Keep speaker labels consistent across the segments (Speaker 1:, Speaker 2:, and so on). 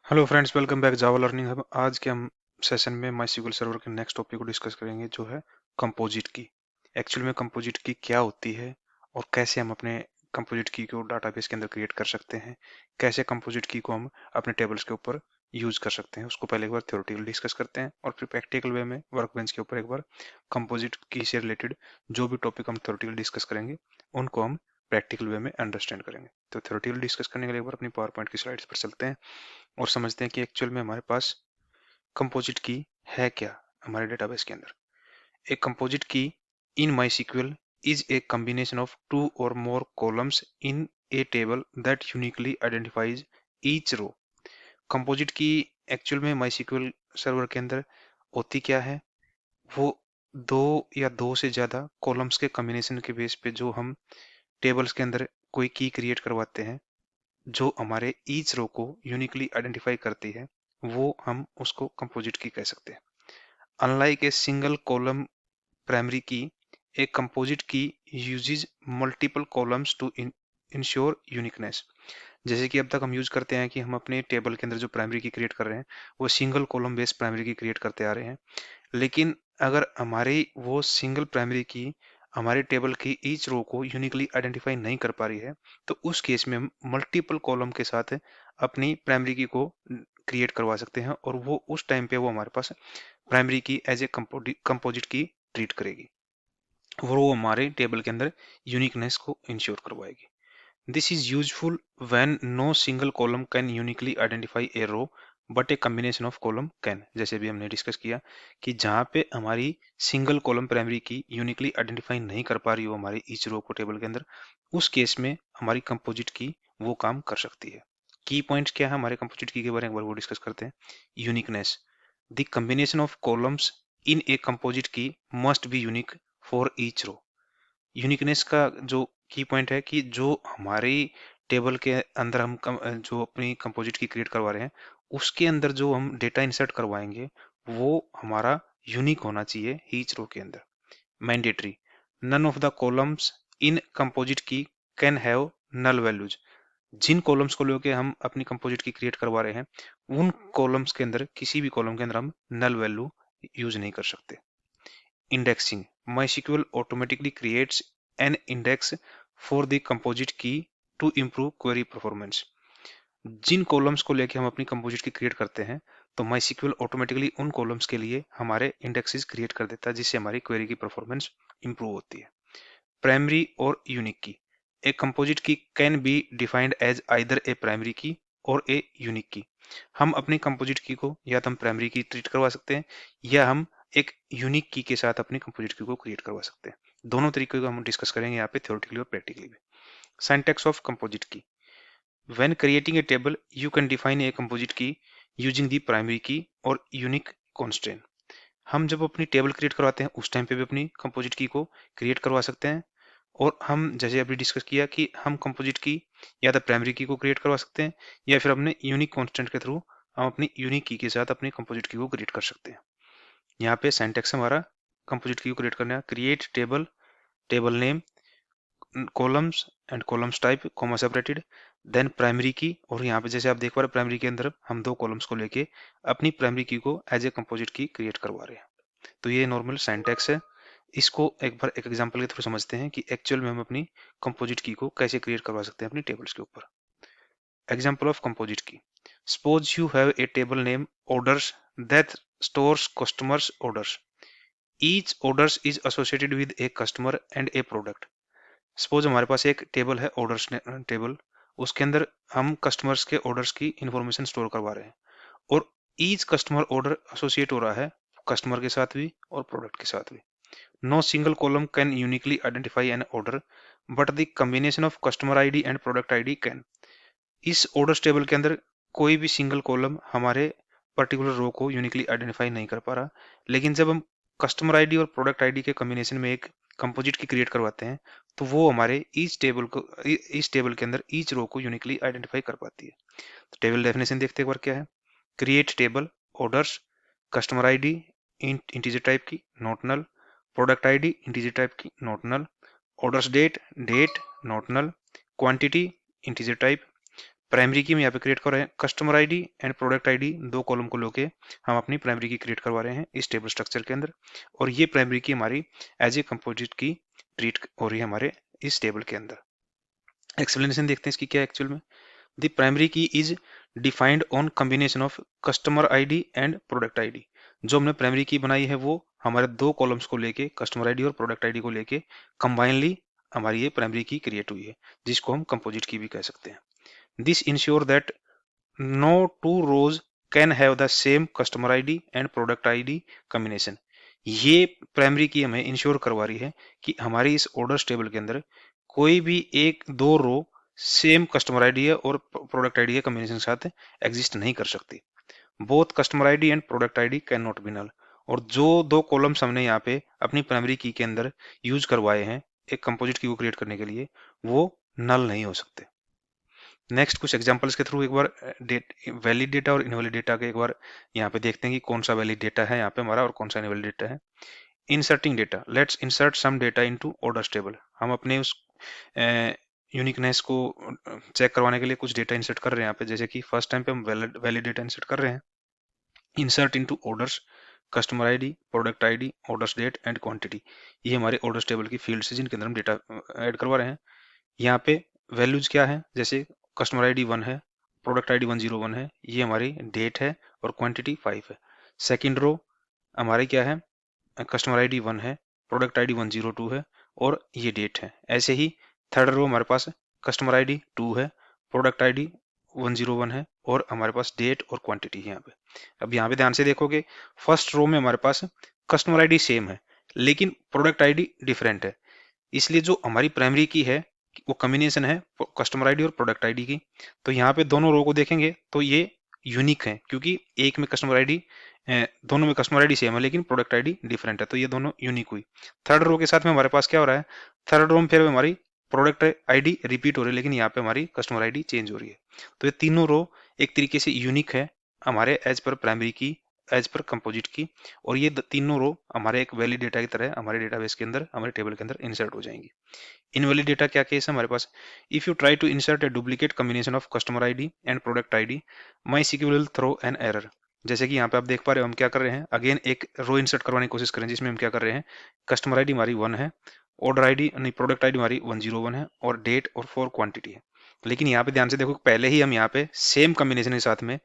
Speaker 1: Hello friends, welcome back जावा learning hub. आज के हम सेशन में माई सर्वर के नेक्स्ट टॉपिक को डिस्कस करेंगे, जो है कंपोजिट की। एक्चुअल में कंपोजिट की क्या होती है और कैसे हम अपने कंपोजिट की को डाटाबेस के अंदर क्रिएट कर सकते हैं, कैसे कंपोजिट की को हम अपने टेबल्स के ऊपर यूज कर सकते हैं। उसको पहले एक बार थ्योरेटिकल डिस्कस करते हैं और फिर प्रैक्टिकल वे में वर्कबेंच के ऊपर एक बार कंपोजिट की से रिलेटेड जो भी टॉपिक हम थ्योरेटिकल डिस्कस करेंगे उनको हम प्रैक्टिकल वे में अंडरस्टैंड करेंगे। तो थ्योरेटिकल डिस्कस करने के लिए एक बार अपनी पावर पॉइंट की स्लाइड्स पर चलते हैं और समझते हैं कि एक्चुअल में हमारे पास कंपोजिट की है क्या हमारे डेटाबेस के अंदर। एक composite key in MySQL is a combination of two or more columns in a table that uniquely identifies each row। Composite key actual में MySQL सर्वर के अंदर होती क्या है? वो दो या दो से ज्यादा कॉलम्स के कॉम्बिनेशन के बेस पे जो हम टेबल्स के अंदर कोई की क्रिएट करवाते हैं, जो हमारे ईच रो को यूनिकली आइडेंटिफाई करती है, वो हम उसको कंपोजिट की कह सकते हैं। Unlike a single column primary key, a composite key uses multiple columns to ensure uniqueness. जैसे कि अब तक हम यूज करते हैं कि हम अपने टेबल के अंदर जो प्राइमरी की क्रिएट कर रहे हैं वो सिंगल कॉलम बेस्ड प्राइमरी की क्रिएट करते आ रहे हैं, लेकिन अगर हमारी वो सिंगल प्राइमरी की हमारे टेबल की ईच रो को यूनिकली आइडेंटिफाई नहीं कर पा रही है, तो उस केस में हम मल्टीपल कॉलम के साथ अपनी प्राइमरी की को क्रिएट करवा सकते हैं और वो उस टाइम पे वो हमारे पास प्राइमरी की एज ए कंपोजिट की ट्रीट करेगी और वो हमारे टेबल के अंदर यूनिकनेस को इंश्योर करवाएगी। This is useful when no single column can uniquely identify a row but a combination of column can. जैसे भी हमने डिस्कस किया कि जहाँ पे हमारी single column primary key uniquely identify नहीं कर पा रही हो हमारी ईच रो को टेबल के अंदर, उस केस में हमारी कंपोजिट की वो काम कर सकती है। की पॉइंट्स क्या है हमारे कंपोजिट की के बारे में एक बार वो डिस्कस करते हैं। Uniqueness, the combination of columns in a composite key must be unique for each row. Uniqueness का जो की पॉइंट है कि जो हमारी टेबल के अंदर हम जो अपनी कंपोजिट की क्रिएट करवा रहे हैं उसके अंदर जो हम डेटा इंसर्ट करवाएंगे वो हमारा यूनिक होना चाहिए ईच रो के अंदर। Mandatory, none of the columns in composite key can have null values. जिन कॉलम्स को लेके हम अपनी कंपोजिट की क्रिएट करवा रहे हैं उन कॉलम्स के अंदर किसी भी कॉलम के अंदर हम नल वैल्यू यूज नहीं कर सकते। Indexing, MySQL automatically creates an index for the composite key to improve query performance। जिन कॉलम्स को लेके हम अपनी कंपोजिट की क्रिएट करते हैं तो MySQL ऑटोमेटिकली उन कॉलम्स के लिए हमारे इंडेक्सेस क्रिएट कर देता है, जिससे हमारी क्वेरी की परफॉर्मेंस इंप्रूव होती है। प्राइमरी और unique key, a composite key can be defined as either a primary key और ए यूनिक की। हम अपनी कंपोजिट की को या तो हम प्राइमरी की ट्रीट करवा सकते हैं या हम एक यूनिक की के साथ अपनी कंपोजिट की को क्रिएट करवा सकते हैं। दोनों तरीके को हम डिस्कस करेंगे यहाँ पे थ्योरेटिकली और प्रैक्टिकली भी। Syntax of composite key, when creating a table you can define a composite की यूजिंग द प्राइमरी की और यूनिक कॉन्स्ट्रेंट। हम जब अपनी टेबल क्रिएट करवाते हैं उस टाइम पे भी अपनी कंपोजिट की को क्रिएट करवा सकते हैं, और हम जैसे अभी डिस्कस किया कि हम कंपोजिट की या तो प्राइमरी की को क्रिएट करवा सकते हैं या फिर अपने यूनिक कॉन्स्टेंट के थ्रू हम अपनी यूनिक की के साथ अपनी कंपोजिट की को क्रिएट कर सकते हैं। यहाँ पे सिंटैक्स हमारा कंपोजिट की को क्रिएट करना है, create table, table name, columns and columns type comma separated, then primary key. और यहाँ पे जैसे आप देख पा रहे हैं प्राइमरी के अंदर हम दो कॉलम्स को लेके अपनी प्राइमरी की को एज ए कंपोजिट की क्रिएट करवा रहे हैं। तो ये नॉर्मल सिंटैक्स है। इसको एक बार एक एग्जांपल के थ्रू समझते हैं कि एक्चुअल में हम अपनी कंपोजिट की को कैसे क्रिएट करवा सकते हैं अपनी टेबल्स के ऊपर। Example of composite key, suppose you have a table name orders that stores customers orders. Each orders is associated with a customer and A product. Suppose हमारे पास एक टेबल है ऑर्डर्स टेबल, उसके अंदर हम कस्टमर्स के orders की information store करवा रहे हैं और ईच कस्टमर ऑर्डर एसोसिएट हो रहा है कस्टमर के साथ भी और प्रोडक्ट के साथ भी। No single column can uniquely identify an order, but the combination of customer ID and product ID can। इस ऑर्डर्स टेबल के अंदर कोई भी सिंगल कॉलम हमारे पर्टिकुलर रो को यूनिकली आइडेंटिफाई नहीं कर पा रहा, लेकिन जब हम कस्टमर आईडी और प्रोडक्ट आईडी के कॉम्बिनेशन में एक कंपोजिट की क्रिएट करवाते हैं तो वो हमारे इस टेबल के अंदर ईच रो को यूनिकली आइडेंटिफाई कर पाती है। तो टेबल डेफिनेशन देखते हैं एक बार क्या है। Create table orders, customer ID integer type की not null, product ID integer type की not null, orders date date not null, quantity integer type, primary key हम यहाँ पे क्रिएट कर रहे हैं, customer ID and product ID दो column को लेके हम अपनी प्राइमरी की क्रिएट करवा रहे हैं इस टेबल स्ट्रक्चर के अंदर, और ये प्राइमरी की हमारी एज ए कंपोजिट की ट्रीट हो रही है हमारे इस टेबल के अंदर। एक्सप्लेनेशन देखते हैं इसकी क्या एक्चुअल में। द प्राइमरी की is defined on combination of customer ID and product ID. जो हमने प्राइमरी की बनाई है वो हमारे दो कॉलम्स को लेके, कस्टमर आईडी और प्रोडक्ट आईडी को लेके कंबाइनली हमारी ये प्राइमरी की क्रिएट हुई है, जिसको हम कंपोजिट की भी कह सकते हैं। This ensure that no two rows can have the same customer ID and product ID combination. ये प्राइमरी की हमें इंश्योर करवा रही है कि हमारी इस ऑर्डर्स टेबल के अंदर कोई भी एक दो रो सेम कस्टमर आईडी है और प्रोडक्ट आईडी के कॉम्बिनेशन के साथ एग्जिस्ट नहीं कर सकती। Both customer ID and product ID can not be null. और जो दो कॉलम्स हमने यहाँ पे अपनी प्राइमरी की के अंदर यूज करवाए हैं एक कंपोजिट की को क्रिएट करने के लिए, वो नल नहीं हो सकते। नेक्स्ट कुछ एग्जांपल्स के थ्रू एक बार वैलिड डेटा और इनवैलिड डेटा के एक बार यहाँ पे देखते हैं कि कौन सा वैलिड डेटा है यहाँ पे हमारा और कौन सा इनवैलिड डेटा है। Inserting data, let's insert some data into orders table. हम अपने उस यूनिकनेस को चेक करवाने के लिए कुछ डेटा इंसर्ट कर रहे हैं यहाँ पे, जैसे कि फर्स्ट टाइम पे हम वैलिड डेटा इंसर्ट कर रहे हैं। Insert into orders, customer ID, product ID, orders date and quantity, ये हमारे ऑर्डर्स टेबल की फील्ड्स है जिनके अंदर हम डेटा ऐड करवा रहे हैं। यहाँ पे वैल्यूज क्या है, जैसे कस्टमर आईडी 1 है, प्रोडक्ट आईडी 101 है, ये हमारी डेट है और क्वांटिटी 5 है। सेकंड रो हमारी क्या है, कस्टमर आईडी 1 है, प्रोडक्ट आईडी 102 है और ये डेट है। ऐसे ही थर्ड रो हमारे पास कस्टमर आईडी 2 है, प्रोडक्ट आईडी 101 है और हमारे पास डेट और क्वांटिटी है यहाँ पे। अब यहाँ पे ध्यान से देखोगे फर्स्ट रो में हमारे पास कस्टमर आईडी सेम है लेकिन प्रोडक्ट आईडी डिफरेंट है, इसलिए जो हमारी प्राइमरी की है वो कॉम्बिनेशन है कस्टमर आईडी और प्रोडक्ट आईडी की। तो यहाँ पे दोनों रो को देखेंगे तो ये यूनिक है क्योंकि एक में कस्टमर आईडी, दोनों में कस्टमर आईडी सेम है लेकिन प्रोडक्ट आईडी डिफरेंट है, तो ये दोनों यूनिक हुई। थर्ड रो के साथ में हमारे पास क्या हो रहा है, थर्ड रो में फिर हमारी प्रोडक्ट आईडी रिपीट हो रही है लेकिन यहाँ पे हमारी कस्टमर आईडी चेंज हो रही है। तो ये तीनों रो एक तरीके से यूनिक है हमारे एज पर प्राइमरी की, एज पर कंपोजिट की, और ये तीनों रो हमारे एक वैलिड डेटा की तरह हमारे डेटाबेस के अंदर, हमारे टेबल के अंदर इंसर्ट हो जाएंगी। इनवैलिड डेटा क्या केस है हमारे पास, if you try to insert a duplicate combination of customer ID and product ID, MySQL will throw an error. जैसे कि यहाँ पे आप देख पा रहे हो हम क्या कर रहे हैं, अगेन एक रो इंसर्ट करवाने की कोशिश करें जिसमें हम क्या कर रहे हैं, कस्टमर आईडी हमारी 1 है, ऑर्डर आईडी नहीं प्रोडक्ट आईडी हमारी 101 है और डेट और 4 क्वांटिटी है। लेकिन यहाँ पे ध्यान से देखो पहले ही हम यहाँ पे सेम कॉम्बिनेशन के साथ में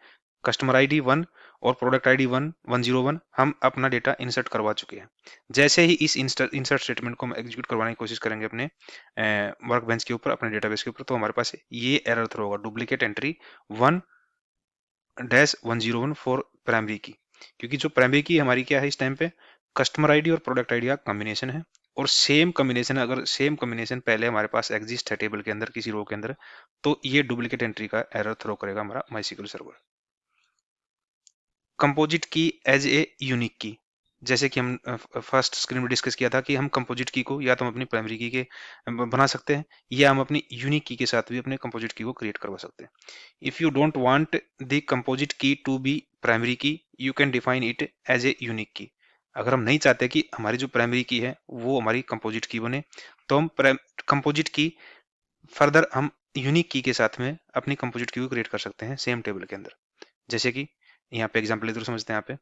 Speaker 1: कस्टमर आईडी 1 और प्रोडक्ट आईडी 101 हम अपना डेटा इंसर्ट करवा चुके हैं। जैसे ही इस इंसर्ट स्टेटमेंट को हम एग्जीक्यूट करवाने की कोशिश करेंगे अपने वर्क बेंच के ऊपर, अपने डेटाबेस के ऊपर, तो हमारे पास ये एरर थ्रो होगा, डुप्लीकेट एंट्री 1-101 फॉर प्राइमरी की। क्योंकि जो प्राइमरी की हमारी क्या है इस टाइम पे, कस्टमर आईडी और प्रोडक्ट आईडी का कॉम्बिनेशन है, और सेम कॉम्बिनेशन, अगर सेम कॉम्बिनेशन पहले हमारे पास एग्जिस्ट है टेबल के अंदर किसी रो के अंदर, तो ये डुप्लीकेट एंट्री का एरर थ्रो करेगा हमारा MySQL server. Composite key as a unique की, जैसे कि हम फर्स्ट स्क्रीन में डिस्कस किया था कि हम कंपोजिट की को या तो हम अपनी प्राइमरी की के बना सकते हैं या हम अपनी यूनिक की के साथ भी अपने कंपोजिट की को क्रिएट करवा सकते हैं। If you don't want the composite key to be primary key, you can define it as a unique key. अगर हम नहीं चाहते कि हमारी जो प्राइमरी की है वो हमारी कंपोजिट की बने, तो हम कंपोजिट की फर्दर हम यूनिक की के साथ में अपनी कंपोजिट की को क्रिएट कर सकते हैं सेम टेबल के अंदर। जैसे कि यहाँ पे एग्जाम्पल इधर समझते हैं, यहाँ पे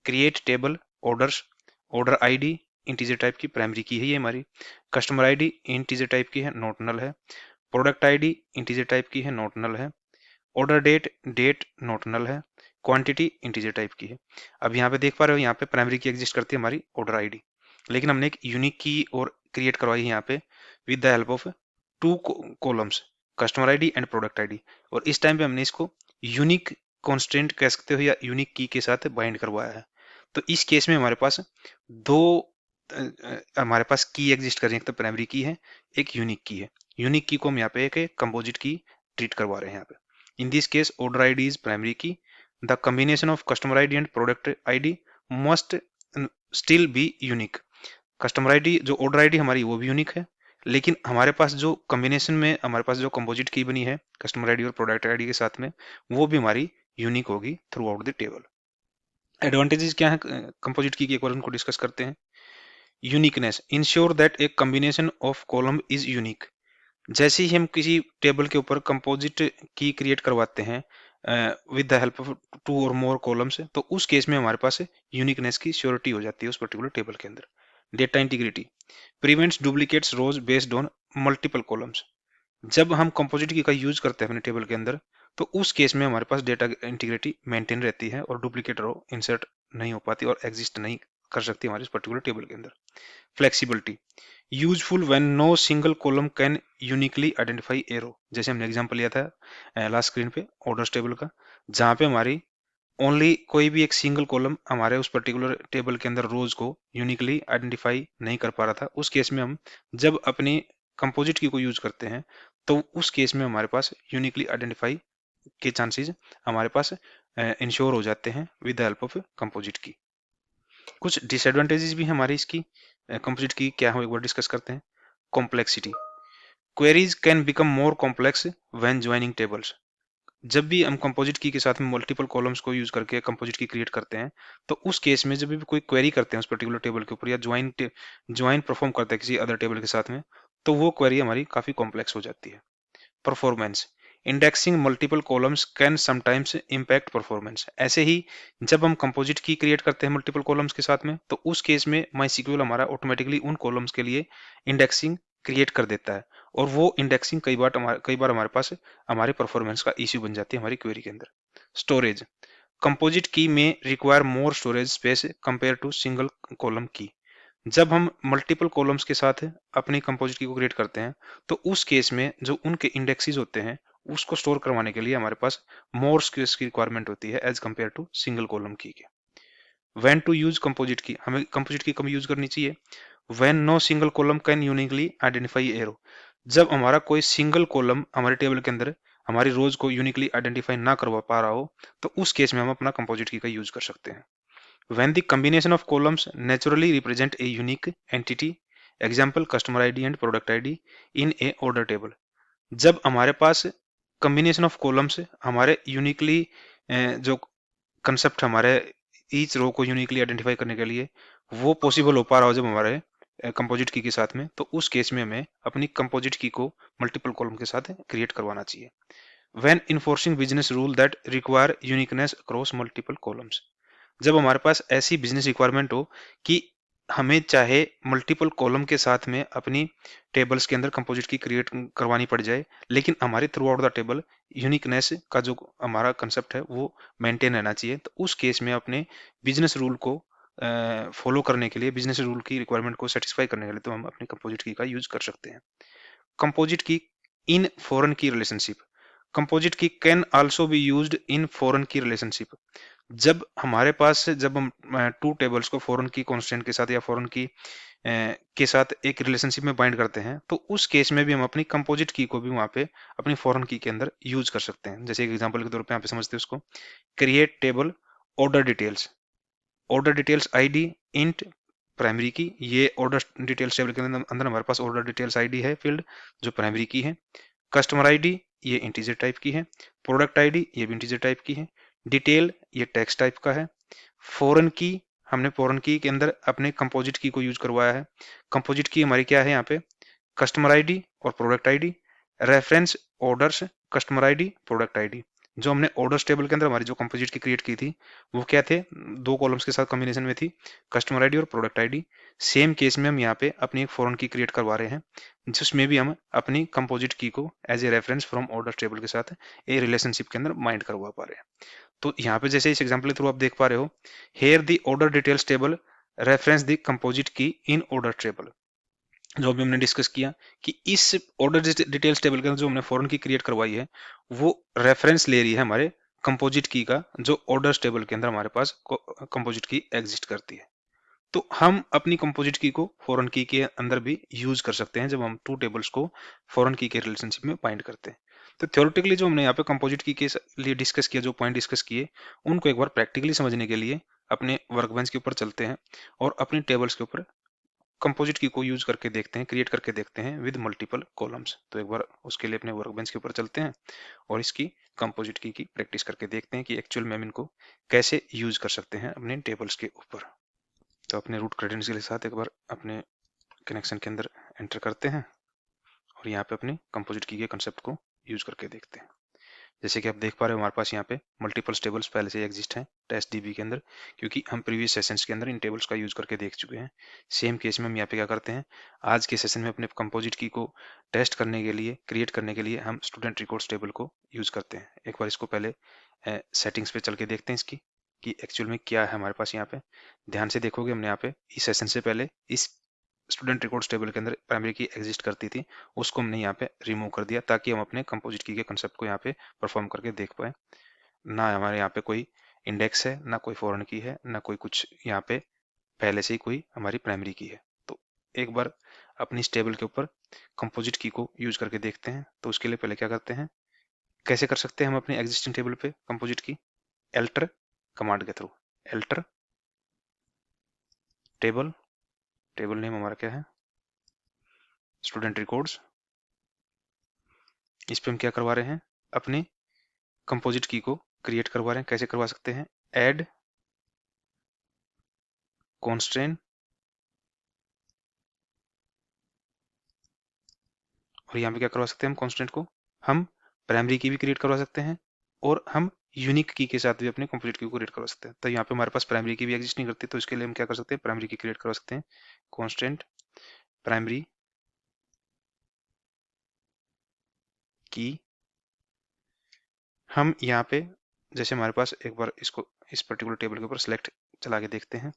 Speaker 1: create table orders, order ID integer type की प्राइमरी की है ये हमारी, कस्टमर आईडी इंटीजर टाइप की है नॉट नल है, प्रोडक्ट आईडी इंटीजर टाइप की है नॉट नल है, order date date not null है, क्वांटिटी इंटीजर टाइप की है। अब यहाँ पे देख पा रहे हो यहाँ पे प्राइमरी की एग्जिस्ट करती है हमारी ऑर्डर आईडी, लेकिन हमने एक यूनिक की और क्रिएट करवाई है यहाँ पे with the help of two columns, customer ID and product ID, और इस टाइम पे हमने इसको यूनिक कॉन्स्टेंट कह सकते हो या यूनिक की के साथ बाइंड करवाया है। तो इस केस में हमारे पास दो हमारे पास की एग्जिस्ट कर रही है, एक तो प्राइमरी की है, एक यूनिक की है। यूनिक की को हम यहाँ पे एक कंपोजिट की ट्रीट करवा रहे हैं यहाँ पे। In this case order ID is primary key, the combination of customer ID and product ID must still be unique. Customer ID जो ऑर्डर आईडी हमारी वो भी यूनिक है, लेकिन हमारे पास जो कॉम्बिनेशन में हमारे पास जो कंपोजिट की बनी है कस्टमर आईडी और प्रोडक्ट आईडी के साथ में, वो भी हमारी यूनिक होगी through out the table. Advantages क्या है कंपोजिट की एक बार उनको डिस्कस करते हैं। Uniqueness, ensure that A combination of column is unique. जैसे ही हम किसी टेबल के ऊपर कंपोजिट की क्रिएट करवाते हैं with the help of two or more columns, तो उस केस में हमारे पास यूनिकनेस की श्योरिटी हो जाती है उस पर्टिकुलर टेबल के अंदर। Data integrity prevents duplicates rows based on multiple columns. जब हम कंपोजिट की का यूज करते हैं अपने टेबल के अंदर, तो उस केस में हमारे पास डेटा इंटीग्रिटी मेंटेन रहती है और डुप्लीकेट रो इंसर्ट नहीं हो पाती और एग्जिस्ट नहीं कर सकती हमारे इस पर्टिकुलर टेबल के अंदर। Flexibility useful when no single column can uniquely identify a row. जैसे हमने एग्जांपल लिया था लास्ट स्क्रीन पे ऑर्डर्स टेबल का, जहां पे हमारी ओनली कोई भी एक सिंगल कॉलम हमारे उस पर्टिकुलर टेबल के अंदर रोज को यूनिकली आइडेंटिफाई नहीं कर पा रहा था। उस केस में हम जब अपनी कंपोजिट की को यूज करते हैं, तो उस केस में हमारे पास यूनिकली आइडेंटिफाई के चांसेस हमारे पास इंश्योर हो जाते हैं with the help of composite key. कुछ डिसएडवांटेजेस भी हमारी इसकी कंपोजिट की क्या हो एक बार डिस्कस करते हैं। Complexity queries can become more complex when joining tables. जब भी हम कंपोजिट की के साथ में मल्टीपल कॉलम्स को यूज करके कंपोजिट की क्रिएट करते हैं, तो उस केस में जब भी कोई क्वेरी करते हैं उस पर्टिकुलर टेबल के ऊपर या ज्वाइन परफॉर्म करते हैं किसी अदर टेबल के साथ में, तो वो क्वेरी हमारी काफी कॉम्प्लेक्स हो जाती है। Performance indexing multiple columns can sometimes impact performance. ऐसे ही जब हम कंपोजिट की क्रिएट करते हैं मल्टीपल कॉलम्स के साथ में, तो उस केस में माई हमारा ऑटोमेटिकली उन कॉलम्स के लिए इंडेक्सिंग क्रिएट कर देता है, और वो इंडेक्सिंग कई बार हमारे पास हमारे परफॉर्मेंस का इश्यू बन जाती है हमारी क्वेरी के अंदर। स्टोरेज कंपोजिट की में require more storage space compare to single column key. जब हम मल्टीपल कॉलम्स के साथ अपनी कंपोजिट की को क्रिएट करते हैं, तो उस केस में जो उनके इंडेक्सेस होते हैं उसको स्टोर करवाने के लिए हमारे पास मोर स्पेस की रिक्वायरमेंट होती है as compare to single column key के। When to use composite key, हमें कंपोजिट की कब यूज करनी चाहिए? When no single column can uniquely identify a row. जब हमारा कोई सिंगल कॉलम हमारे टेबल के अंदर हमारी रोज को यूनिकली आइडेंटिफाई ना करवा पा रहा हो, तो उस केस में हम अपना कंपोजिट की का यूज कर सकते हैं। When the combination of columns naturally represent a unique entity, example customer ID and product ID in a order table। जब हमारे पास combination of columns हमारे uniquely जो concept हमारे each रो को uniquely identify करने के लिए वो possible हो पा रहा हो जब हमारे कंपोजिट की के साथ में, तो उस केस में हमें अपनी कंपोजिट की को मल्टीपल कॉलम के साथ क्रिएट करवाना चाहिए। When enforcing business rule that require uniqueness across multiple columns, जब हमारे पास ऐसी बिजनेस रिक्वायरमेंट हो कि हमें चाहे मल्टीपल कॉलम के साथ में अपनी टेबल्स के अंदर कंपोजिट की क्रिएट करवानी पड़ जाए, लेकिन हमारे through out the table uniqueness का जो हमारा कंसेप्ट है वो मेंटेन रहना चाहिए, तो उस केस में अपने बिजनेस रूल को फॉलो करने के लिए, बिजनेस रूल की रिक्वायरमेंट को सेटिस्फाई करने के लिए, तो हम अपनी कंपोजिट की का यूज कर सकते हैं। कंपोजिट की इन फॉरेन की relationship, composite key can also be used in foreign की रिलेशनशिप। जब हमारे पास जब हम टू टेबल्स को फॉरेन की कांस्टेंट के साथ या फॉरेन की के साथ एक रिलेशनशिप में बाइंड करते हैं, तो उस केस में भी हम अपनी कंपोजिट की को भी वहां पे अपनी फॉरेन की के अंदर यूज कर सकते हैं। जैसे एक एग्जांपल के तौर पे यहाँ पे समझते हैं उसको। Create table order details ID int primary की। ये ऑर्डर डिटेल्स टेबल के अंदर अंदर हमारे पास ऑर्डर डिटेल्स आईडी है फील्ड जो प्राइमरी की है। कस्टमर आईडी ये इंटीजर टाइप की है। प्रोडक्ट आईडी ये भी इंटीजर टाइप की है। डिटेल ये टेक्स्ट टाइप का है। फॉरेन की, हमने फॉरेन की के अंदर अपने कंपोजिट की को यूज करवाया है। कंपोजिट की हमारी क्या है यहाँ पे? कस्टमर आईडी और product ID. Reference orders customer ID product ID. जो हमने ऑर्डर्स टेबल के अंदर हमारी जो कंपोजिट की क्रिएट की थी वो क्या थे? दो कॉलम्स के साथ कॉम्बिनेशन में थी, कस्टमर आईडी और प्रोडक्ट आईडी। सेम केस में हम यहाँ पे अपनी एक फॉरेन की क्रिएट करवा रहे हैं, जिसमें भी हम अपनी कंपोजिट की को as a reference from order table के साथ ए रिलेशनशिप के अंदर माइंड करवा पा रहे हैं। तो यहाँ पे जैसे इस एग्जांपल के थ्रू आप देख पा रहे हो, here the order details table reference the composite key in order table. जो अभी हमने डिस्कस किया कि इस ऑर्डर डिटेल्स टेबल के अंदर जो हमने फॉरेन की क्रिएट करवाई है वो रेफरेंस ले रही है हमारे कंपोजिट की का, जो ऑर्डर्स टेबल के अंदर हमारे पास कंपोजिट की एग्जिस्ट करती है। तो हम अपनी कंपोजिट की को फॉरेन की के अंदर भी यूज कर सकते हैं जब हम टू टेबल्स को फॉरेन की के रिलेशनशिप में बाइंड करते हैं। तो थ्योरेटिकली जो हमने यहाँ पे कंपोजिट की के लिए डिस्कस किया, जो पॉइंट डिस्कस किए, उनको एक बार प्रैक्टिकली समझने के लिए अपने वर्कबेंच के ऊपर चलते हैं और अपनी टेबल्स के ऊपर कंपोजिट की को यूज करके देखते हैं, क्रिएट करके देखते हैं विद मल्टीपल कॉलम्स। तो एक बार उसके लिए अपने वर्कबेंच के ऊपर चलते हैं और इसकी कंपोजिट की प्रैक्टिस करके देखते हैं कि एक्चुअल में हम इनको कैसे यूज कर सकते हैं अपने टेबल्स के ऊपर। तो अपने रूट क्रेडेंशियल के साथ एक बार अपने कनेक्शन के अंदर एंटर करते हैं और यहाँ पे अपनी कंपोजिट की के कंसेप्ट को यूज करके देखते हैं। जैसे कि आप देख पा रहे हो हमारे पास यहाँ पे मल्टीपल टेबल्स पहले से एग्जिस्ट हैं टेस्ट डीबी के अंदर, क्योंकि हम प्रीवियस सेशंस के अंदर इन टेबल्स का यूज करके देख चुके हैं। सेम केस में हम यहाँ पे क्या करते हैं, आज के सेशन में अपने कंपोजिट की को टेस्ट करने के लिए, क्रिएट करने के लिए हम स्टूडेंट रिकॉर्ड्स टेबल को यूज करते हैं। एक बार इसको पहले सेटिंग्स पे चल के देखते हैं इसकी कि एक्चुअल में क्या है हमारे पास यहाँ पे। ध्यान से देखोगे हमने यहाँ पे इस सेशन से पहले इस स्टूडेंट रिकॉर्ड्स टेबल के अंदर प्राइमरी की एग्जिस्ट करती थी, उसको हमने यहाँ पे रिमूव कर दिया ताकि हम अपने कंपोजिट की के कंसेप्ट को यहाँ पे परफॉर्म करके देख पाए। ना हमारे यहाँ पे कोई इंडेक्स है, ना कोई फॉरेन की है, ना कोई कुछ यहाँ पे पहले से ही कोई हमारी प्राइमरी की है। तो एक बार अपनी इस टेबल के ऊपर कंपोजिट की को यूज करके देखते हैं। तो उसके लिए पहले क्या करते हैं, कैसे कर सकते हैं हम अपनी एग्जिस्टिंग टेबल पे कंपोजिट की, एल्टर कमांड के through. Alter table, table name हमारा क्या है, स्टूडेंट रिकॉर्ड्स। इस पे हम क्या करवा रहे हैं, अपनी कंपोजिट की को क्रिएट करवा रहे हैं। कैसे करवा सकते हैं, ऐड कॉन्स्ट्रेंट, और यहाँ पे क्या करवा सकते हैं हम कॉन्स्टेंट को, हम प्राइमरी की भी क्रिएट करवा सकते हैं और हम यूनिक की के साथ भी अपने कंप्लीट की को क्रिएट करवा सकते हैं। तो यहाँ पे हमारे पास प्राइमरी की भी एग्जिस्ट नहीं करती, तो इसके लिए हम क्या कर सकते हैं, प्राइमरी की क्रिएट करवा सकते हैं। कॉन्स्टेंट प्राइमरी की, हम यहाँ पे जैसे हमारे पास, एक बार इसको इस पर्टिकुलर टेबल के ऊपर सेलेक्ट चला के देखते हैं।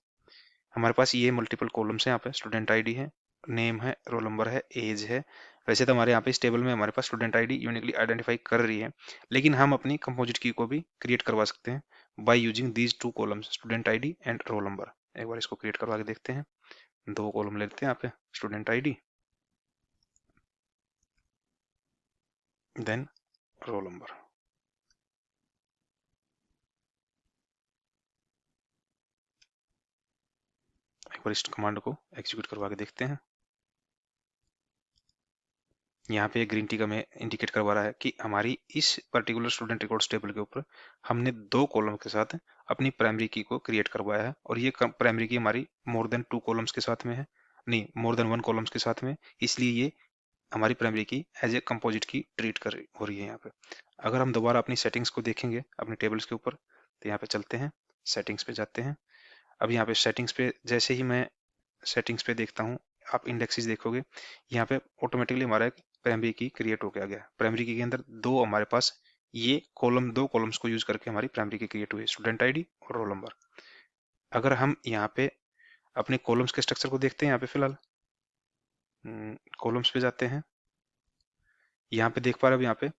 Speaker 1: हमारे पास ये मल्टीपल कॉलम्स हैं, यहाँ पे स्टूडेंट आईडी है, नेम है, रोल नंबर है, एज है। वैसे तो हमारे यहाँ पे इस टेबल में हमारे पास स्टूडेंट आईडी यूनिकली आइडेंटिफाई कर रही है, लेकिन हम अपनी कंपोजिट की को भी क्रिएट करवा सकते हैं by using these two columns, student ID and role number. एक बार इसको क्रिएट करवा के देखते हैं। दो कॉलम लेते हैं यहाँ पे, student ID then roll number. एक बार इस कमांड को एग्जीक्यूट करवा के देखते हैं। यहाँ पे ग्रीन टिक हमें इंडिकेट करवा रहा है कि हमारी इस पर्टिकुलर स्टूडेंट रिकॉर्ड्स टेबल के ऊपर हमने दो कॉलम के साथ अपनी प्राइमरी की को क्रिएट करवाया है, और ये प्राइमरी की हमारी मोर देन टू कॉलम्स के साथ में है, नहीं मोर देन वन कॉलम्स के साथ में, इसलिए ये हमारी प्राइमरी की एज ए कंपोजिट की ट्रीट कर हो रही है यहाँ पे। अगर हम दोबारा अपनी सेटिंग्स को देखेंगे अपने टेबल्स के ऊपर, तो यहाँ पे चलते हैं, सेटिंग्स पे जाते हैं। अब यहाँ पे सेटिंग्स पे जैसे ही मैं सेटिंग्स पे देखता हूँ, आप इंडेक्सेस देखोगे, यहाँ पे ऑटोमेटिकली हमारा एक प्राइमरी की क्रिएट होके आ गया। प्राइमरी की के अंदर दो हमारे पास ये कॉलम, दो कॉलम्स को यूज करके हमारी प्राइमरी की क्रिएट हुई, स्टूडेंट आईडी और रोल नंबर। अगर हम यहाँ पे अपने कॉलम्स के स्ट्रक्चर को देखते हैं, यहाँ पे फिलहाल कॉलम्स पे जाते हैं। यहाँ पे देख पा रहे हो, यहाँ पे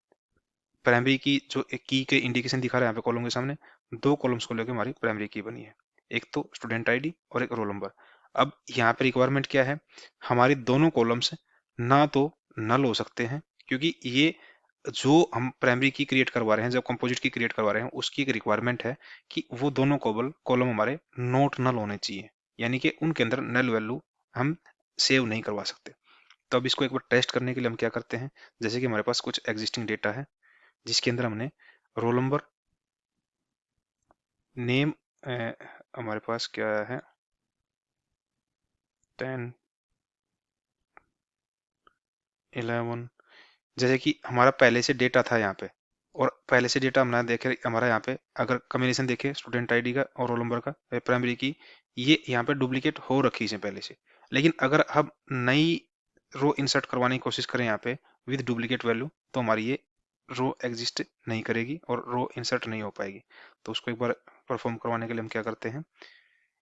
Speaker 1: प्राइमरी की जो एक की के इंडिकेशन दिखा रहा है यहाँ पे कॉलम के सामने, दो कॉलम्स को लेकर हमारी प्राइमरी की बनी है, एक तो स्टूडेंट आईडी और एक रोल नंबर। अब यहाँ पे रिक्वायरमेंट क्या है, हमारी दोनों कॉलम्स ना तो नल हो सकते हैं, क्योंकि ये जो हम प्राइमरी की क्रिएट करवा रहे हैं, जब कंपोजिट की क्रिएट करवा रहे हैं, उसकी एक रिक्वायरमेंट है कि वो दोनों कॉलम हमारे नॉट नल होने चाहिए, यानी कि उनके अंदर नल वैल्यू हम सेव नहीं करवा सकते। तो अब इसको एक बार टेस्ट करने के लिए हम क्या करते हैं, जैसे कि हमारे पास कुछ एग्जिस्टिंग डेटा है जिसके अंदर हमने रोल नंबर, नेम, हमारे पास क्या है 10 11, जैसे कि हमारा पहले से डेटा था यहाँ पे, और पहले से डेटा हमने देखे हमारा यहाँ पे अगर कम्बिनेशन देखे स्टूडेंट आईडी का और रोल नंबर का प्राइमरी की, ये यहाँ पे डुप्लीकेट हो रखी है पहले से। लेकिन अगर हम नई रो इंसर्ट करवाने की कोशिश करें यहाँ पे विद डुप्लीकेट वैल्यू, तो हमारी ये रो एग्जिस्ट नहीं करेगी और रो इंसर्ट नहीं हो पाएगी। तो उसको एक बार परफॉर्म करवाने के लिए हम क्या करते हैं,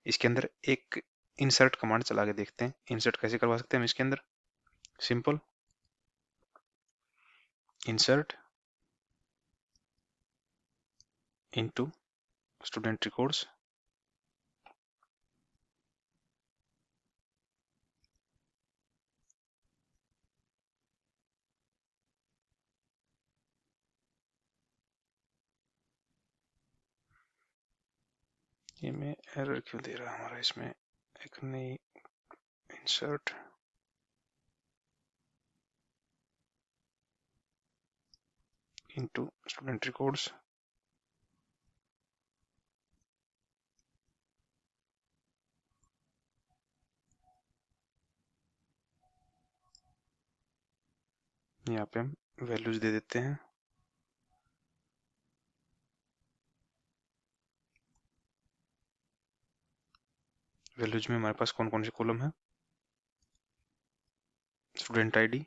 Speaker 1: इसके अंदर एक इंसर्ट कमांड चला के देखते हैं। इंसर्ट कैसे करवा सकते हैं हम इसके अंदर, simple insert into student records. ये में एरर क्यों दे रहा है हमारा, इसमें एक नई इंसर्ट इनटू स्टूडेंट रिकॉर्ड्स। यहाँ पे हम वैल्यूज दे देते हैं। वैल्यूज में हमारे पास कौन कौन से कॉलम है? Student ID,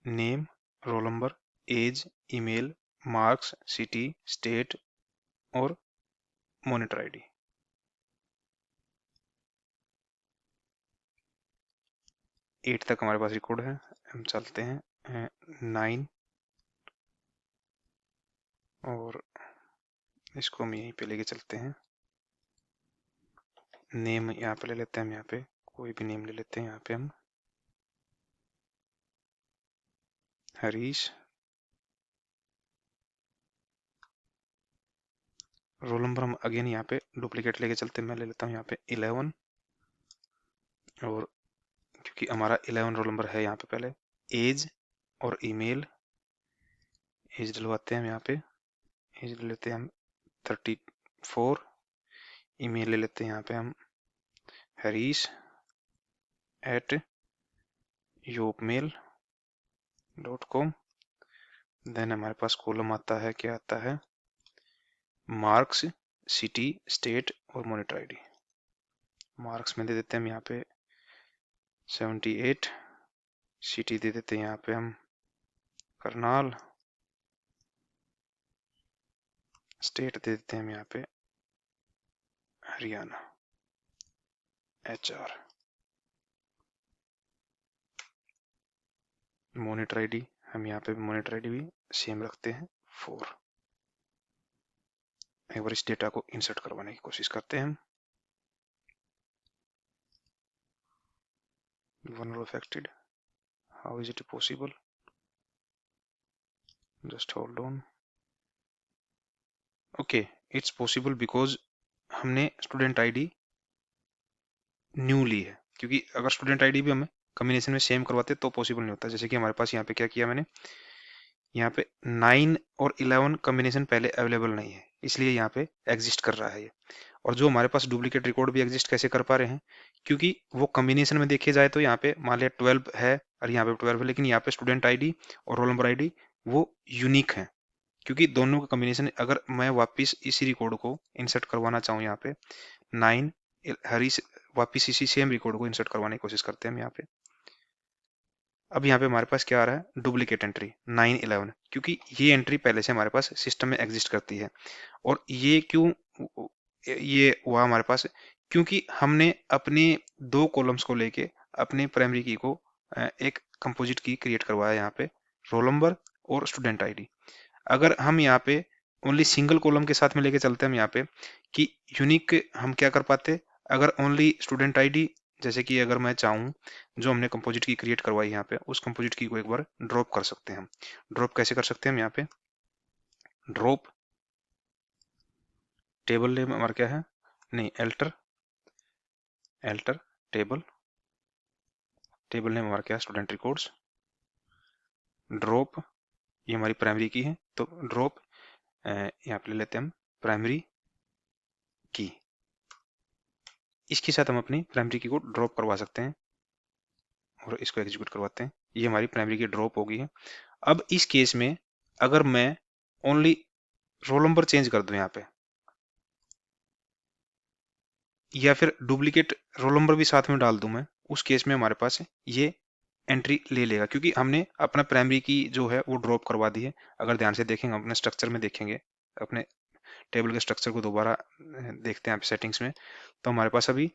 Speaker 1: name, roll number, age, email, marks, city, state और मॉनिटर आईडी। एट तक हमारे पास रिकॉर्ड है। हम चलते हैं 9 और इसको हम यहीं पे लेके चलते हैं। नेम यहाँ पे ले लेते हैं, हम यहाँ पे कोई भी नेम ले लेते हैं। यहाँ पे हम हरीश। रोल नंबर हम अगेन यहाँ पे डुप्लीकेट लेके चलते हैं। मैं ले लेता हूँ यहाँ पे 11 और क्योंकि हमारा 11 रोल नंबर है यहाँ पे पहले। एज और ईमेल, एज डलवाते हैं हम यहाँ पे। एज ले लेते हैं हम 34। ईमेल ले लेते हैं यहाँ पे हम harish@yopmail.com। देन हमारे पास कॉलम आता है, क्या आता है? मार्क्स, सिटी, स्टेट और मॉनिटर आईडी। मार्क्स में दे देते हैं हम यहाँ पे 78। सिटी दे देते हैं यहाँ पे हम करनाल। स्टेट दे देते हैं हम यहाँ पे हरियाणा, HR। मॉनिटर आईडी हम यहाँ पे मॉनिटर आईडी भी सेम रखते हैं 4। एक बार इस डेटा को इंसर्ट करवाने की कोशिश करते हैं हम। One row affected. How is it possible? Just hold on. Okay, it's possible because हमने स्टूडेंट आईडी न्यू ली है। क्योंकि अगर स्टूडेंट आईडी भी हमें कॉम्बिनेशन में सेम करवाते तो पॉसिबल नहीं होता। जैसे कि हमारे पास यहाँ पे क्या किया मैंने, यहाँ पे 9 और 11 कॉम्बिनेशन पहले अवेलेबल नहीं है, इसलिए यहाँ पे एग्जिस्ट कर रहा है ये। और जो हमारे पास डुप्लीकेट रिकॉर्ड भी एग्जिस्ट कैसे कर पा रहे हैं, क्योंकि वो कॉम्बिनेशन में देखे जाए तो यहाँ पे मान लिया 12 है और यहाँ पे 12 है, लेकिन यहाँ पे स्टूडेंट आईडी और रोल नंबर आईडी वो यूनिक है। क्योंकि दोनों का कॉम्बिनेशन, अगर मैं वापस इसी रिकॉर्ड को इंसर्ट करवाना चाहूँ यहाँ पे 9 हरीश, वापस इसी सेम रिकॉर्ड को इंसर्ट करवाने की कोशिश करते हैं हम यहाँ पे। अब यहाँ पे हमारे पास क्या आ रहा है? डुप्लीकेट एंट्री 911, क्योंकि ये एंट्री पहले से हमारे पास सिस्टम में एग्जिस्ट करती है। और ये क्यों ये हुआ हमारे पास? क्योंकि हमने अपने दो कॉलम्स को लेके अपने प्राइमरी की को एक कंपोजिट की क्रिएट करवाया यहाँ पे, रोल नंबर और स्टूडेंट आईडी। अगर हम यहाँ पे ओनली सिंगल कॉलम के साथ में लेके चलते हैं हम यहाँ पे कि यूनिक हम क्या कर पाते, अगर ओनली स्टूडेंट आईडी, जैसे कि अगर मैं चाहूँ जो हमने कंपोजिट की क्रिएट करवाई यहाँ पे, उस कंपोजिट की को एक बार ड्रॉप कर सकते हैं हम। ड्रॉप कैसे कर सकते हैं हम यहाँ पे? ड्रॉप टेबल नेम हमारा क्या है? नहीं, alter alter table, table name हमारा क्या है? Student records. ड्रॉप ये हमारी प्राइमरी की है, तो ड्रॉप यहाँ पे ले लेते हैं हम प्राइमरी की। इसके साथ हम अपनी प्राइमरी की को ड्रॉप करवा सकते हैं और इसको एग्जीक्यूट करवाते हैं। ये हमारी प्राइमरी की ड्रॉप हो गई है। अब इस केस में अगर मैं ओनली रोल नंबर चेंज कर दूं यहाँ पे, या फिर डुप्लीकेट रोल नंबर भी साथ में डाल दूं मैं, उस केस में हमारे पास ये एंट्री ले लेगा, क्योंकि हमने अपना प्राइमरी की जो है वो ड्रॉप करवा दी है। अगर ध्यान से देखेंगे, अपने स्ट्रक्चर में देखेंगे, अपने टेबल के स्ट्रक्चर को दोबारा देखते हैं सेटिंग्स में, तो हमारे पास अभी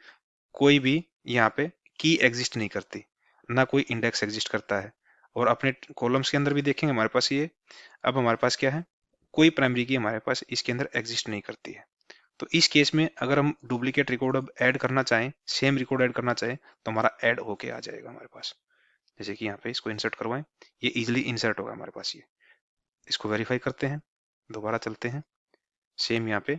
Speaker 1: कोई भी यहाँ पे की एग्जिस्ट नहीं करती, ना कोई इंडेक्स एग्जिस्ट करता है। और अपने कॉलम्स के अंदर भी देखेंगे हमारे पास ये, अब हमारे पास क्या है? कोई प्राइमरी की हमारे पास इसके अंदर एग्जिस्ट नहीं करती है। तो इस केस में अगर हम डुप्लीकेट रिकॉर्ड अब ऐड करना चाहें, सेम रिकॉर्ड ऐड करना चाहें, तो हमारा ऐड होके आ जाएगा हमारे पास। जैसे कि यहाँ पे इसको इंसर्ट करवाएं, ये इजिली इंसर्ट होगा हमारे पास। ये इसको वेरीफाई करते हैं, दोबारा चलते हैं, सेम यहाँ पे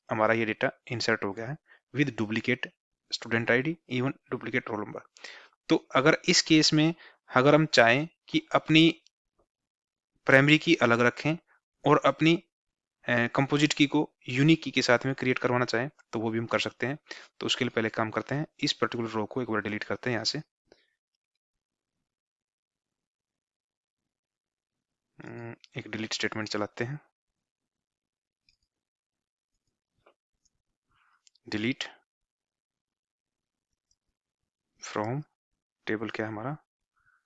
Speaker 1: हमारा ये डेटा इंसर्ट हो गया है with duplicate student ID, even duplicate roll number. तो अगर इस केस में अगर हम चाहें कि अपनी प्राइमरी की अलग रखें और अपनी कंपोजिट की को यूनिक की के साथ में क्रिएट करवाना चाहें, तो वो भी हम कर सकते हैं। तो उसके लिए पहले काम करते हैं, इस पर्टिकुलर रो को एक बार डिलीट करते हैं यहाँ से। एक डिलीट स्टेटमेंट चलाते हैं। डिलीट फ्रॉम टेबल क्या है हमारा,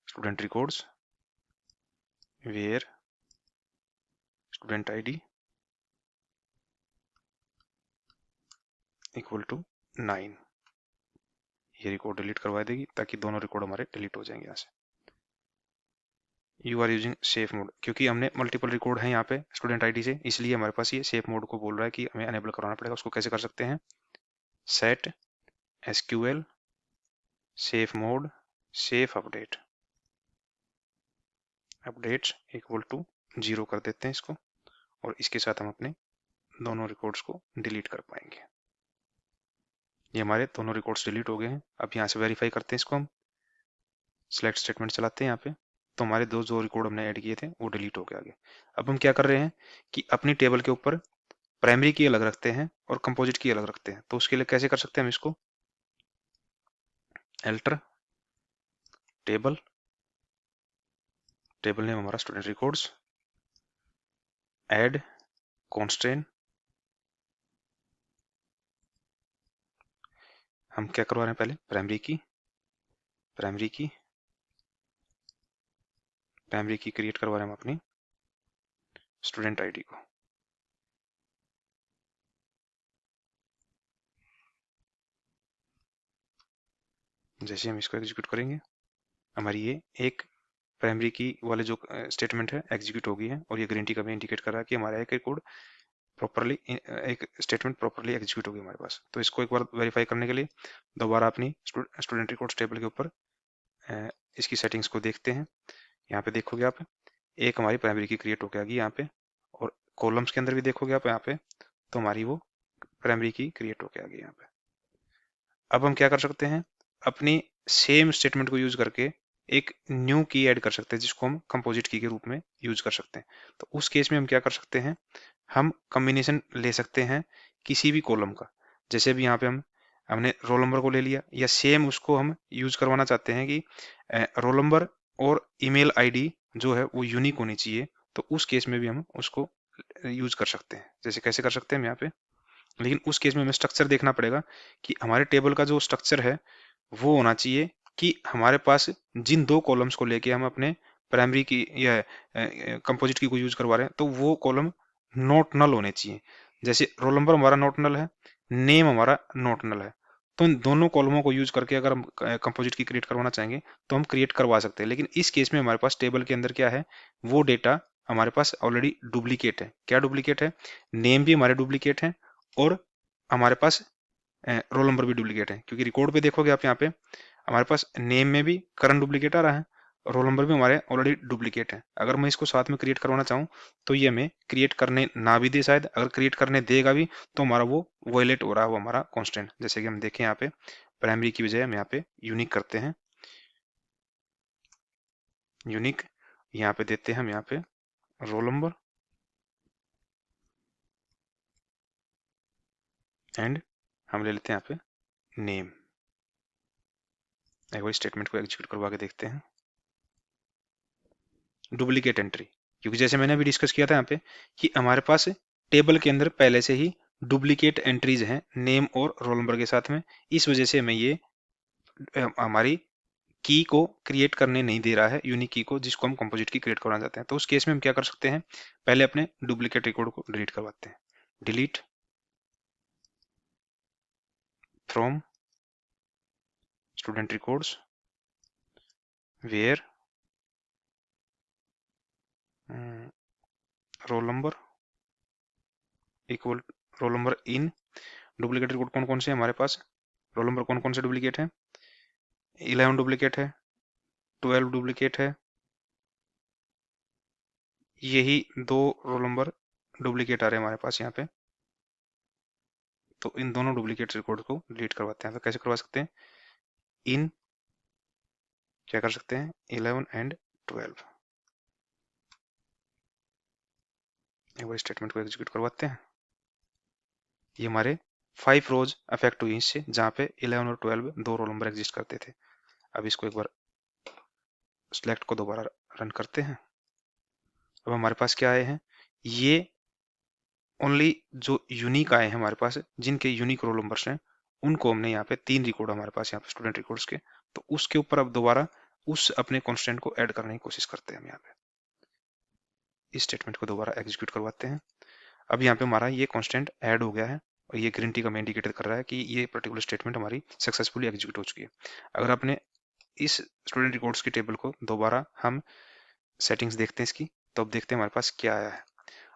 Speaker 1: student records, where student ID equal to 9। ये रिकॉर्ड डिलीट करवा देगी ताकि दोनों रिकॉर्ड हमारे डिलीट हो जाएंगे यहाँ से। You are using safe mode, क्योंकि हमने मल्टीपल रिकॉर्ड है यहाँ पे स्टूडेंट आईडी से, इसलिए हमारे पास ये सेफ मोड को बोल रहा है कि हमें अनेबल कराना पड़ेगा। उसको कैसे कर सकते हैं, set SQL safe mode safe update, updates equal to 0 कर देते हैं इसको, और इसके साथ हम अपने दोनों रिकॉर्ड्स को डिलीट कर पाएंगे। ये हमारे दोनों रिकॉर्ड्स डिलीट हो गए हैं। अब यहाँ से वेरीफाई करते हैं इसको, हम सिलेक्ट स्टेटमेंट चलाते हैं यहाँ पे, तो हमारे जो रिकॉर्ड हमने ऐड किए थे वो डिलीट हो गए आगे। अब हम क्या कर रहे हैं कि अपनी टेबल के ऊपर प्राइमरी की अलग रखते हैं और कंपोजिट की अलग रखते हैं। तो उसके लिए कैसे कर सकते हैं हम इसको, एल्टर टेबल, टेबल नेम हमारा स्टूडेंट रिकॉर्ड्स, ऐड कॉन्स्ट्रेंट, हम क्या करवा रहे हैं पहले, प्राइमरी की, प्राइमरी की, प्राइमरी की क्रिएट करवा रहे हैं हम अपनी स्टूडेंट आईडी को। जैसे हम इसको एग्जीक्यूट करेंगे, हमारी ये एक प्राइमरी की वाले जो स्टेटमेंट है एग्जीक्यूट हो गई है, और ये ग्रीन टिक हमें इंडिकेट कर रहा है कि हमारा एक कोड प्रॉपरली, एक स्टेटमेंट प्रॉपरली एग्जीक्यूट हो गई हमारे पास। तो इसको एक बार वेरीफाई करने के लिए दोबारा अपनी स्टूडेंट रिकॉर्ड्स टेबल के ऊपर इसकी सेटिंग्स को देखते हैं। यहाँ पे देखोगे आप, एक हमारी प्राइमरी की क्रिएट होकर आ गई यहाँ पे, और कॉलम्स के अंदर भी देखोगे आप यहाँ पे, तो हमारी वो प्राइमरी की क्रिएट होकर आ गई यहाँ पे। अब हम क्या कर सकते हैं, अपनी सेम स्टेटमेंट को यूज करके एक न्यू की ऐड कर सकते हैं, जिसको हम कंपोजिट की के रूप में यूज कर सकते हैं। तो उस केस में हम क्या कर सकते हैं, हम कॉम्बिनेशन ले सकते हैं किसी भी कॉलम का। जैसे भी यहाँ पे हमने रोल नंबर को ले लिया, या सेम उसको हम यूज करवाना चाहते हैं कि रोल नंबर और ईमेल आईडी जो है वो यूनिक होनी चाहिए, तो उस केस में भी हम उसको यूज कर सकते हैं। जैसे कैसे कर सकते हैं हम यहाँ पे, लेकिन उस केस में हमें स्ट्रक्चर देखना पड़ेगा कि हमारे टेबल का जो स्ट्रक्चर है वो होना चाहिए कि हमारे पास जिन दो कॉलम्स को लेके हम अपने प्राइमरी की या कंपोजिट की को यूज करवा रहे हैं, तो वो कॉलम नॉट नल होने चाहिए। जैसे रोल नंबर हमारा नॉट नल है, नेम हमारा नॉट नल है, तो इन दोनों कॉलमों को यूज करके अगर हम कंपोजिट की क्रिएट करवाना चाहेंगे तो हम क्रिएट करवा सकते हैं। लेकिन इस केस में हमारे पास टेबल के अंदर क्या है, वो डेटा हमारे पास ऑलरेडी डुप्लीकेट है। क्या डुप्लीकेट है, नेम भी हमारे डुप्लीकेट है, और हमारे पास रोल नंबर भी डुप्लीकेट है। क्योंकि रिकॉर्ड पे देखोगे आप, यहाँ पे हमारे पास नेम में भी करंट डुप्लीकेट आ रहा है, रोल नंबर भी हमारे ऑलरेडी डुप्लीकेट है। अगर मैं इसको साथ में क्रिएट करवाना चाहूँ तो ये हमें क्रिएट करने ना भी दे, शायद अगर क्रिएट करने देगा भी तो हमारा वो वायलेट हो रहा है, वो हमारा कॉन्स्टेंट। जैसे कि हम देखें यहाँ पे, प्राइमरी की बजाय हम यहाँ पे यूनिक करते हैं, यूनिक यहाँ पे देते हैं हम यहाँ पे रोल नंबर एंड हम ले लेते हैं यहाँ पे नेम। एक बार स्टेटमेंट को एग्जीक्यूट करवा के देखते हैं, डुप्लीकेट एंट्री, क्योंकि जैसे मैंने अभी डिस्कस किया था यहाँ पे कि हमारे पास टेबल के अंदर पहले से ही डुप्लीकेट एंट्रीज हैं नेम और रोल नंबर के साथ में। इस वजह से हमें ये हमारी की को क्रिएट करने नहीं दे रहा है, यूनिक की को, जिसको हम कंपोजिट की क्रिएट करवाना चाहते हैं। तो उस केस में हम क्या कर सकते हैं, पहले अपने डुप्लीकेट रिकॉर्ड को डिलीट करवाते हैं। Delete from student records where roll number equal, roll number in, duplicate record कौन कौन से हैं हमारे पास, रोल नंबर कौन कौन से डुप्लीकेट है, 11 डुप्लीकेट है, 12 डुप्लीकेट है, यही दो रोल नंबर डुप्लीकेट आ रहे हैं हमारे पास यहाँ पे। तो इन दोनों डुप्लीकेट रिकॉर्ड को डिलीट करवाते हैं। तो कैसे करवा सकते हैं, इन क्या कर सकते हैं, 11 एंड 12। एक बार स्टेटमेंट को एग्जीक्यूट करवाते हैं। ये हमारे 5 रोज अफेक्ट हुई इससे, जहाँ पे 11 और 12 दो रोल नंबर एग्जिस्ट करते थे। अब इसको एक बार सिलेक्ट को दोबारा रन करते हैं, अब हमारे पास क्या आए हैं, ये ओनली जो यूनिक आए हैं हमारे पास, जिनके यूनिक रोल नंबर्स हैं, उनको हमने यहाँ पे 3 रिकॉर्ड हमारे पास यहाँ पे स्टूडेंट रिकॉर्ड्स के, तो उसके ऊपर अब दोबारा उस अपने कॉन्स्टेंट को ऐड करने की कोशिश करते हैं हम यहाँ पे। इस स्टेटमेंट को दोबारा एग्जीक्यूट करवाते हैं। अब यहाँ पे हमारा ये कांस्टेंट ऐड हो गया है और ये ग्रीन टिक हमें इंडिकेट कर रहा है कि ये पर्टिकुलर स्टेटमेंट हमारी सक्सेसफुली एग्जीक्यूट हो चुकी है। अगर आपने इस स्टूडेंट रिकॉर्ड्स की टेबल को दोबारा हम सेटिंग्स देखते हैं इसकी, तो अब देखते हैं हमारे पास क्या आया है।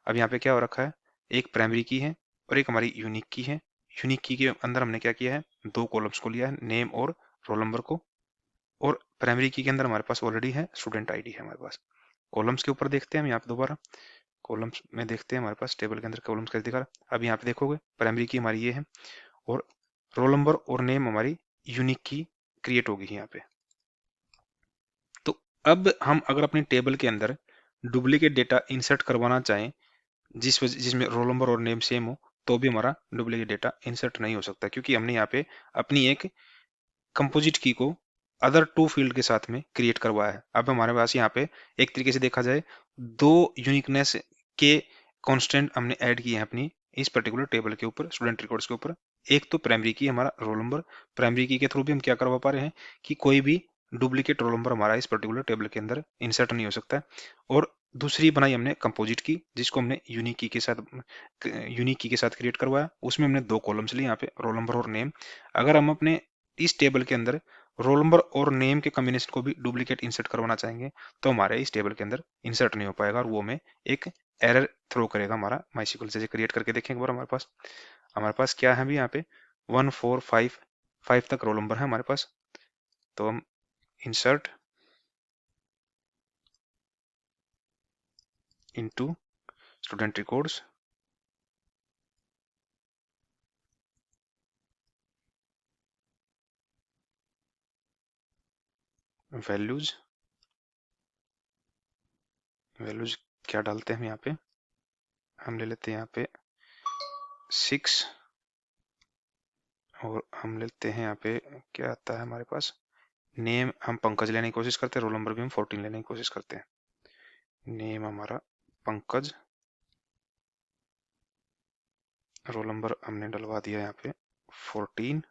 Speaker 1: अब यहाँ पे क्या हो रखा है, एक प्राइमरी की है और एक हमारी यूनिक की है। यूनिक की के अंदर हमने क्या किया है, 2 कॉलम्स को लिया है, नेम और रोल नंबर को, और प्राइमरी की के अंदर हमारे पास ऑलरेडी है स्टूडेंट आईडी है हमारे पास। कॉलम्स के यूपर देखते हैं हम यहाँ पे दोबारा, कॉलम्स में देखते हैं हमारे पास टेबल के अंदर कॉलम्स कैसे दिखा रहा है। अब यहाँ पे देखोगे प्राइमरी की हमारी ये है और रोल नंबर और नेम हमारी यूनिक की क्रिएट होगी यहाँ पे। तो अब हम अगर अपनी टेबल के अंदर डुप्लीकेट डेटा इंसर्ट करवाना चाहें जिसमें रोल नंबर और नेम सेम हो, तो भी हमारा डुप्लीकेट डेटा इंसर्ट नहीं हो सकता, क्योंकि हमने यहाँ पे अपनी एक कंपोजिट की को अदर 2 फील्ड के साथ में क्रिएट करवाया है। अब हमारे पास यहाँ पे एक तरीके से देखा जाए 2 यूनिकनेस के कांस्टेंट हमने ऐड किए हैं अपनी इस पर्टिकुलर टेबल के ऊपर, स्टूडेंट रिकॉर्ड्स के ऊपर। एक तो प्राइमरी की हमारा रोल नंबर, प्राइमरी की के थ्रू भी हम क्या करवा पा रहे हैं कि कोई भी डुप्लीकेट रोल नंबर हमारा इस पर्टिकुलर टेबल के अंदर इंसर्ट नहीं हो सकता है। और दूसरी बनाई हमने कंपोजिट की, जिसको हमने यूनिक की के साथ क्रिएट करवाया। उसमें हमने 2 कॉलम्स लिए यहाँ पे, रोल नंबर और नेम। अगर हम अपने इस टेबल के अंदर रोल नंबर और नेम के कॉम्बिनेशन को भी डुप्लीकेट इंसर्ट करवाना चाहेंगे, तो हमारे इस टेबल के अंदर इंसर्ट नहीं हो पाएगा और वो हमें एक एरर थ्रो करेगा हमारा माइस्क्ल से। क्रिएट करके देखें एक बार हमारे पास क्या है अभी यहाँ पे 1 4 5 तक रोल नंबर है हमारे पास। तो हम insert into student records, values क्या डालते हैं हम यहाँ पे, हम ले लेते हैं यहाँ पे 6 और हम लेते हैं यहाँ पे क्या आता है हमारे पास, नेम हम पंकज लेने की कोशिश करते हैं, रोल नंबर भी हम 14 लेने की कोशिश करते हैं। नेम हमारा पंकज, रोल नंबर हमने डलवा दिया यहाँ पे 14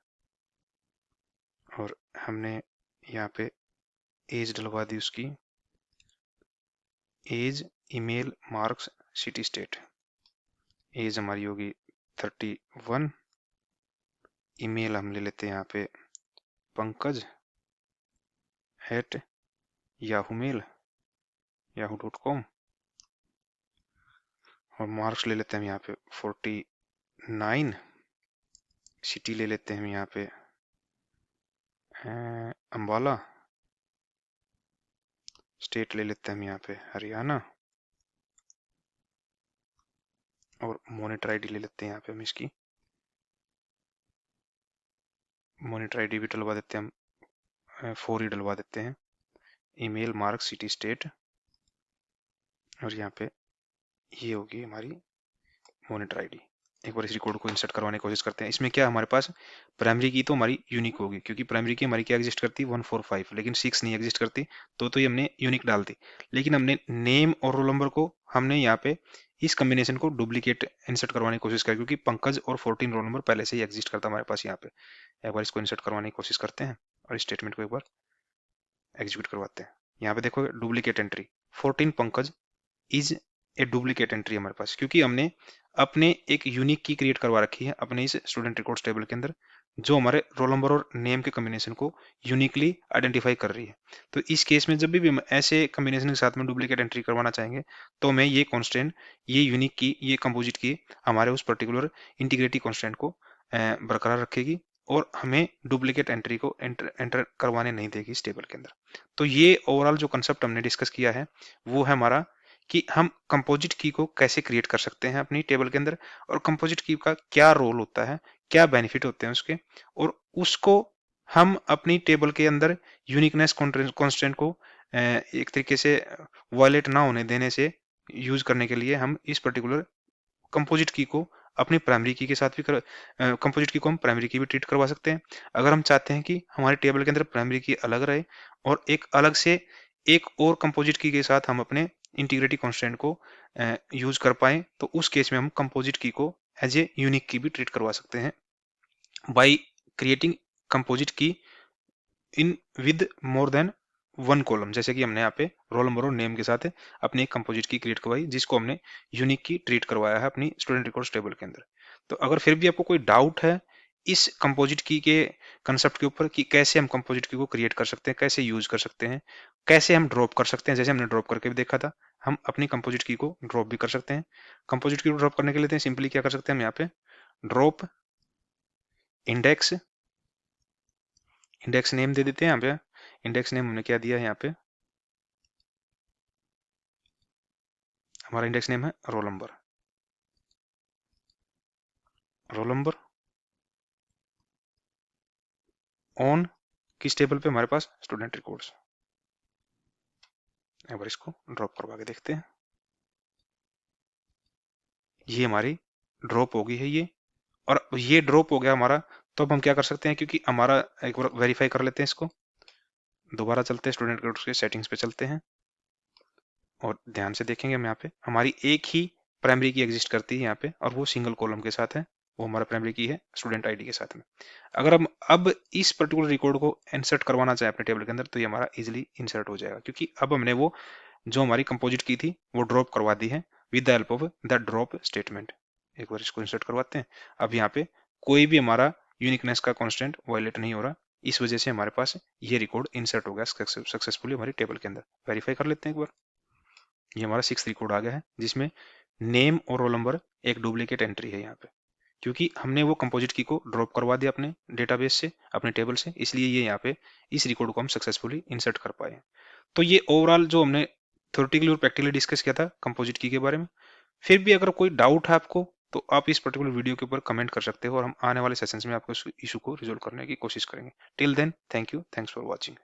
Speaker 1: और हमने यहाँ पे एज डलवा दी उसकी, age, email, marks, city state. Age हमारी होगी 31, ईमेल हम ले लेते हैं यहाँ पे पंकज @yahoo yahoo.com और मार्क्स ले लेते हैं हम यहाँ पे 49, सिटी ले लेते हैं हम यहाँ पे अम्बाला, स्टेट ले लेते हैं हम यहाँ पे हरियाणा और मॉनिटर आईडी ले लेते हैं यहाँ पे हम इसकी, मॉनिटर आईडी भी डलवा देते हैं हम 4 ही डलवा देते हैं, ईमेल, मार्क्स, सिटी, स्टेट और यहाँ पे ये होगी हमारी मॉनिटर आईडी। एक बार इस रिकॉर्ड को इंसर्ट करवाने की कोशिश करते हैं। इसमें क्या हमारे पास प्राइमरी की तो हमारी यूनिक होगी, क्योंकि प्राइमरी की हमारी क्या एग्जिस्ट करती है 145, लेकिन 6 नहीं एग्जिस्ट करती, तो ये हमने यूनिक डाल दी। लेकिन हमने नेम और रोल नंबर को हमने यहाँ पे इस कॉम्बिनेशन को डुप्लीकेट इंसर्ट करवाने की कोशिश करी, क्योंकि पंकज और 14 रोल नंबर पहले से ही एग्जिस्ट करता हमारे पास यहाँ पे। एक बार इसको इंसर्ट करवाने की कोशिश करते हैं और इस स्टेटमेंट को एक बार एग्जीक्यूट करवाते हैं। यहाँ पे देखो duplicate entry 14 Pankaj is a duplicate entry हमारे पास, क्योंकि हमने अपने एक यूनिक की क्रिएट करवा रखी है अपने इस स्टूडेंट रिकॉर्ड्स टेबल के अंदर, जो हमारे रोल नंबर और नेम के कॉम्बिनेशन को यूनिकली आइडेंटिफाई कर रही है। तो इस केस में जब भी हम ऐसे कॉम्बिनेशन के साथ में डुप्लीकेट एंट्री करवाना चाहेंगे, तो मैं ये कॉन्स्टेंट, ये यूनिक की, ये कंपोजिट की हमारे उस पर्टिकुलर इंटीग्रिटी कॉन्स्टेंट को बरकरार रखेगी और हमें डुप्लीकेट एंट्री को एंटर करवाने नहीं देगी इस टेबल के अंदर। तो ये ओवरऑल जो कंसेप्ट हमने डिस्कस किया है वो है हमारा कि हम कंपोजिट की को कैसे क्रिएट कर सकते हैं अपनी टेबल के अंदर, और कंपोजिट की का क्या रोल होता है, क्या बेनिफिट होते हैं उसके, और उसको हम अपनी टेबल के अंदर यूनिकनेस कॉन्स्टेंट को एक तरीके से वायलेट ना होने देने से यूज करने के लिए हम इस पर्टिकुलर कंपोजिट की को अपनी प्राइमरी की के साथ भी कंपोजिट की को हम प्राइमरी की भी ट्रीट करवा सकते हैं। अगर हम चाहते हैं कि हमारे टेबल के अंदर प्राइमरी की अलग रहे और एक अलग से एक और कंपोजिट की के साथ हम अपने इंटीग्रिटी कॉन्स्टेंट को यूज कर पाए, तो उस केस में हम कंपोजिट की को एज ए यूनिक की भी ट्रीट करवा सकते हैं by creating composite key in with more than one column. जैसे कि हमने यहाँ पे रोल नंबर और नेम के साथ अपनी एक कंपोजिट की क्रिएट करवाई, जिसको हमने यूनिक की ट्रीट करवाया है अपनी स्टूडेंट रिकॉर्ड्स टेबल के अंदर। तो अगर फिर भी आपको कोई डाउट है इस कंपोजिट की के कंसेप्ट के ऊपर कि कैसे हम कंपोजिट की को क्रिएट कर सकते हैं, कैसे यूज कर सकते हैं, कैसे हम ड्रॉप कर सकते हैं, जैसे हमने ड्रॉप करके भी देखा था, हम अपनी कंपोजिट की को ड्रॉप भी कर सकते हैं। कंपोजिट की को ड्रॉप करने के लिए सिंपली क्या कर सकते हैं हम यहाँ पे ड्रॉप इंडेक्स, इंडेक्स नेम दे देते हैं यहाँ पे। इंडेक्स नेम हमने क्या दिया है यहाँ पे, हमारा इंडेक्स नेम है roll number. Roll number on किस टेबल पे, हमारे पास स्टूडेंट रिकॉर्ड्स। एक बार इसको ड्रॉप करवा के देखते हैं। ये हमारी ड्रॉप हो गई है ये, और ये ड्रॉप हो गया हमारा। तो अब हम क्या कर सकते हैं, क्योंकि हमारा एक बार वेरीफाई कर लेते हैं इसको, दोबारा चलते हैं स्टूडेंट रिकॉर्ड्स के सेटिंग्स पे चलते हैं और ध्यान से देखेंगे हम यहाँ पे हमारी एक ही प्राइमरी की एग्जिस्ट करती है यहाँ पे, और वो सिंगल कॉलम के साथ है, वो हमारा प्राइमरी की है स्टूडेंट आईडी के साथ में। अगर हम अब इस पर्टिकुलर रिकॉर्ड को इंसर्ट करवाना चाहे अपने टेबल के अंदर, तो ये हमारा इजिली इंसर्ट हो जाएगा, क्योंकि अब हमने वो जो हमारी कंपोजिट की थी वो ड्रॉप करवा दी है with the help of the drop statement. एक बार इसको इंसर्ट करवाते हैं। अब यहाँ पे कोई भी हमारा यूनिकनेस का कॉन्स्टेंट वायलेट नहीं हो रहा, इस वजह से हमारे पास ये रिकॉर्ड इंसर्ट हो गया सक्सेसफुली हमारी टेबल के अंदर। वेरीफाई कर लेते हैं एक बार। ये हमारा 6th रिकॉर्ड आ गया है, जिसमें नेम और रोल नंबर एक डुप्लीकेट एंट्री है यहाँ पे, क्योंकि हमने वो कंपोजिट की को ड्रॉप करवा दिया अपने डेटाबेस से, अपने टेबल से, इसलिए ये यहाँ पे इस रिकॉर्ड को हम सक्सेसफुली इंसर्ट कर पाए। तो ये ओवरऑल जो हमने थ्योरेटिकली और प्रैक्टिकली डिस्कस किया था कंपोजिट की के बारे में। फिर भी अगर कोई डाउट है आपको, तो आप इस पर्टिकुलर वीडियो के ऊपर कमेंट कर सकते हो, और हम आने वाले सेशंस में आपको इस इशू को रिजोल्व करने की कोशिश करेंगे। Till then, thank you, thanks for watching.